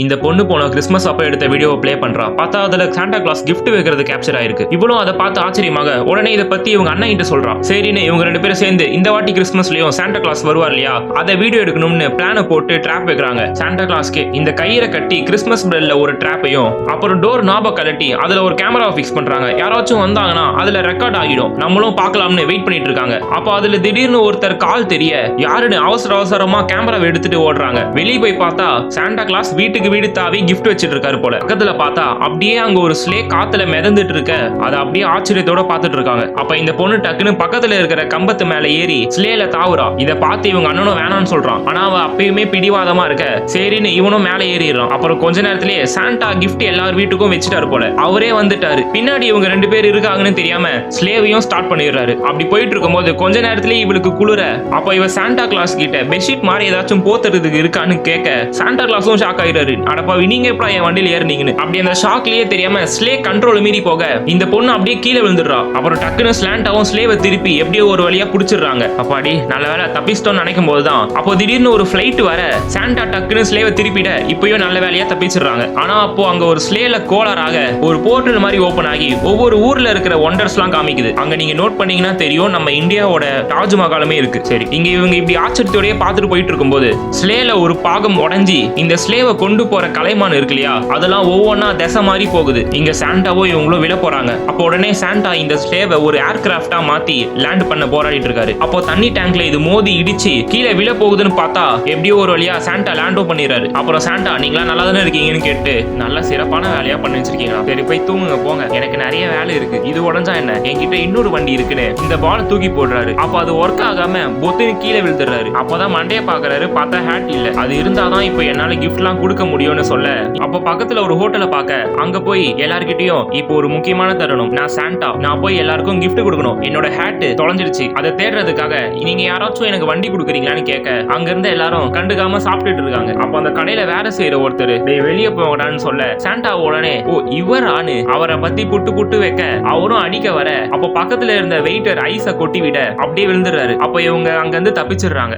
இந்த பொண்ணு போன கிறிஸ்மஸ் அப்ப எடுத்த வீடியோவை ப்ளே பண்றா. பார்த்தா அதுல சாண்டா கிளாஸ் gift வைக்கிறது கேப்சர் ஆயிருக்கு. இவளும் அதை பார்த்து ஆச்சரியமாக உடனே இதை பத்தி இவங்க அண்ணன் கிட்ட சொல்றா. சரின்னு இவங்க ரெண்டு பேரும் சேர்ந்து இந்த வாட்டி கிறிஸ்மஸ்லயும் சாண்டா கிளாஸ் வருவார் இல்லையா, அதை வீடியோ எடுக்கணும்னு பிளான போட்டு ட்ராப் வைக்கிறாங்க. சாண்டா கிளாஸ்க்கு இந்த கயிறை கட்டி கிறிஸ்மஸ் பெல்ல ஒரு ட்ராப்பையும் அப்புறம் டோர் நாப கலட்டி அதுல ஒரு கேமரா ஃபிக்ஸ் பண்றாங்க. யாராச்சும் வந்தாங்கன்னா அதுல ரெக்கார்ட் ஆகிடும், நம்மளும் பார்க்கலாம்னு வெயிட் பண்ணிட்டு இருக்காங்க. அப்போ அதுல திடீர்னு ஒருத்தர் கால் தெரிய யாருன்னு அவசரமா கேமராவை எடுத்துட்டு ஓடுறாங்க. வெளியே போய் பார்த்தா சாண்டா கிளாஸ் வீட்டுக்கு வீடு தாவி கிஃப்ட் வச்சிட்டு இருக்காரு போல. பக்கத்துல பார்த்தா அப்படியே அங்க ஒரு ஸ்லே காத்துல மிதந்துட்டு இருக்க, அதை அப்படியே ஆச்சரியத்தோட பார்த்துட்டு இருக்காங்க. அப்ப இந்த பொண்ணு டக்குன்னு பக்கத்துல இருக்கிற கம்பத்து மேல ஏறி ஸ்லேல தாவுறா. இதை பார்த்து இவங்க அண்ணனும் வேணான்னு சொல்றான். ஆனா அவ அப்பயுமே பிடிவாதமா இருக்க சரின்னு இவனும் மேல ஏறிடுறான். அப்புறம் கொஞ்ச நேரத்திலேயே சாண்டா கிஃப்ட் எல்லார் வீட்டுக்கும் வச்சுட்டாரு போல. அவரே வந்துட்டாரு. பின்னாடி இவங்க ரெண்டு பேர் இருக்காங்கன்னு தெரியாம ஸ்லேவையும் ஸ்டார்ட் பண்ணிடுறாரு. அப்படி போயிட்டு இருக்கும் போது கொஞ்ச நேரத்திலேயே இவளுக்கு குளிர. அப்ப இவ சாண்டா கிளாஸ் கிட்ட பெட்ஷீட் மாதிரி ஏதாச்சும் போத்துறதுக்கு இருக்கான்னு கேட்க சாண்டா கிளாஸும் ஷாக் ஆயிடுறாரு. அடப்பா நீங்க எப்படா என் வண்டியில ஏறினீங்கன்னு. அப்படி அந்த ஷாக்லயே தெரியாம ஸ்லே கண்ட்ரோல் மீறி போக இந்த பொண்ணு அப்படியே கீழே விழுந்துடுறா. அப்புறம் டக்குன்னு ஸ்லாண்டாவும் ஸ்லேவை திருப்பி எப்படியோ ஒரு வழியா புடிச்சிடுறாங்க. அப்பாடி நல்ல வேலை தப்பிச்சிட்டோம்னு நினைக்கும் போதுதான் அப்போ திடீர்னு ஒரு ஃபிளைட் வர சாண்டா டக்குன்னு ஸ்லேவை திருப்பிட இப்பயும் நல்ல வேலையா தப்பிச்சிடுறாங்க. ஆனா அப்போ அங்க ஒரு ஸ்லேல கோளாறாக ஒரு போர்ட்டல் மாதிரி ஓபன் ஆகி ஒவ்வொரு ஊர்ல இருக்கிற ஒண்டர்ஸ் எல்லாம் காமிக்குது. அங்க நீங்க நோட் பண்ணீங்கன்னா தெரியும் நம்ம இந்தியாவோட தாஜ்மஹாலுமே இருக்கு. சரி இங்க இவங்க இப்படி ஆச்சரியத்தோடய பார்த்துட்டு போயிட்டு இருக்கும்போது ஸ்லேல ஒரு பாகம் உடைஞ்சி இந்த ஸ்லேவை கொண்டு போற கலைமான் இருக்கு இல்லையா, அதெல்லாம் ஒவ்வொன்னா திசை மாதிரி போகுது. இங்க சாண்டாவோ இவங்களும் விழ போறாங்க. அப்போ உடனே சாண்டா இந்த ஸ்லேவை ஒரு ஏர்கிராஃப்டா மாத்தி லேண்ட் பண்ண போராடிட்டு இருக்காரு. அப்போ தண்ணி டேங்க்ல இது மோதி இடிச்சு கீழே விழ போகுதுன்னு பார்த்தா எப்படியோ ஒரு வழியா சாண்டா லேண்டோ பண்ணிடுறாரு. அப்புறம் சாண்டா நீங்களா நல்லா தானே இருக்கீங்கன்னு கேட்டு நல்ல சிறப்பான வேலையா பண்ணி வச்சிருக்கீங்களா, சரி போய் தூங்குங்க போங்க, எனக்கு நிறைய வேலை இருக்கு, இது உடஞ்சா என்ன, என்கிட்ட இன்னொரு வண்டி இருக்குன்னு இந்த பால் தூக்கி போடுறாரு. அப்போ அது ஒர்க் ஆகாம பொத்துன்னு கீழே விழுந்துடுறாரு. அப்பதான் மண்டைய பாக்குறாரு. பார்த்தா ஹேட் இல்ல, அது இருந்தாதான் இப்போ என்னால கிஃப்ட் எல்லாம் கொடுக்க முடியும்னு சொல்ல அப்ப பக்கத்துல ஒரு ஹோட்டலை பார்க்க அங்க போய் எல்லார்கிட்டயும் இப்போ ஒரு முக்கியமான தருணம், நான் சாண்டா, நான் போய் எல்லாருக்கும் கிஃப்ட் கொடுக்கணும், என்னோட ஹேட் தொலைஞ்சிருச்சு, அதை தேடுறதுக்காக நீங்க யாராச்சும் எனக்கு வண்டி கொடுக்குறீங்களான்னு கேட்க அங்க இருந்த எல்லாரும் கண்டுக்காம சாப்பிட்டுட்டு இருக்காங்க. அப்ப அந்த கடையில வேலை செய்யற ஒருத்தர் வெளியே போகடான்னு சொல்ல சாண்டா உடனே ஓ இவர் ஆணு அவரை பத்தி புட்டு வைக்க அவரும் அடிக்க வர அப்ப பக்கத்துல இருந்த வெயிட்டர் ஐஸ கொட்டி விட அப்படியே விழுந்துடுறாரு. அப்ப இவங்க அங்க இருந்து தப்பிச்சிடுறாங்க.